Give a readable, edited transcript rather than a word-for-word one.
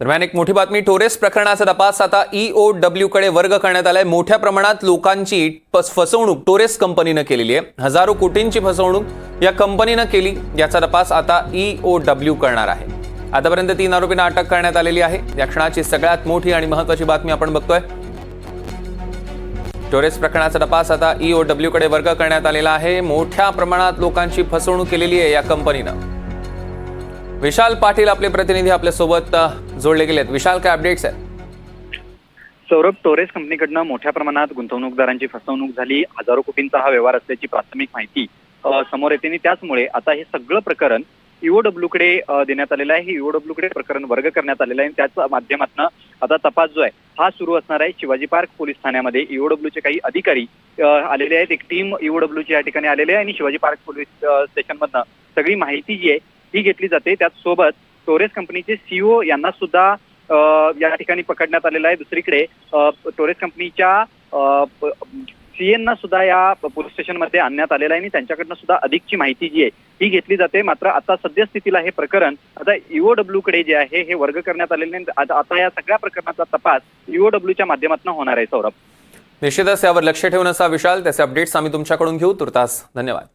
दरम्यान एक मोठी बातमी, टोरेस प्रकरणाचा तपास आता EOW कडे वर्ग करण्यात आलाय। मोठ्या प्रमाणात लोकांची फसवणूक टोरेस कंपनीने केलेली आहे। हजारो कोटींची फसवणूक या कंपनीने केली, याचा तपास आता EOW करणार आहे। आतापर्यंत 3 आरोपींना अटक करण्यात आलेली आहे। या क्षणाची सगळ्यात मोठी आणि महत्त्वाची बातमी आपण बघतोय। टोरेस प्रकरणाचा तपास आता EOW कडे वर्ग करण्यात आलेला आहे। मोठ्या प्रमाणात लोकांची फसवणूक केलेली आहे या कंपनीने। विशाल पाटील आपले प्रतिनिधी आपल्या सोबत जोडले गेलेत। विशाल, काय अपडेट्स आहेत? सौरभ, टोरेस कंपनीकडनं मोठ्या प्रमाणात गुंतवणूकदारांची फसवणूक झाली। हजारो कोटींचा हा व्यवहार असल्याची प्राथमिक माहिती समोर येते आणि त्याचमुळे आता हे सगळं प्रकरण EOW कडे देण्यात आलेलं आहे। EOW कडे प्रकरण वर्ग करण्यात आलेलं आहे आणि त्याच्या माध्यमातून आता तपास जो आहे हा सुरू असणार आहे। शिवाजी पार्क पोलीस ठाण्यामध्ये EOW चे काही अधिकारी आलेले आहेत। एक टीम EOW ची या ठिकाणी आलेली आहे आणि शिवाजी पार्क पोलीस स्टेशनमधनं सगळी माहिती जी आहे ही घेतली जाते। त्याचसोबत टोरेस कंपनीचे CEO यांना सुद्धा या ठिकाणी पकडण्यात आलेलं आहे। दुसरीकडे टोरेस कंपनीच्या CN सुद्धा या पोलीस स्टेशनमध्ये आणण्यात आलेलं आहे आणि त्यांच्याकडनं सुद्धा अधिकची माहिती जी आहे ही घेतली जाते। मात्र आता सद्यस्थितीला हे प्रकरण आता EOW कडे जे आहे हे वर्ग करण्यात आलेले आहे। आता या सगळ्या प्रकरणाचा तपास EOW च्या माध्यमातून होणार आहे। सौरभ, निश्चितच यावर लक्ष ठेवून असा विशाल, त्याचे अपडेट्स आम्ही तुमच्याकडून घेऊ। तुर्तास धन्यवाद।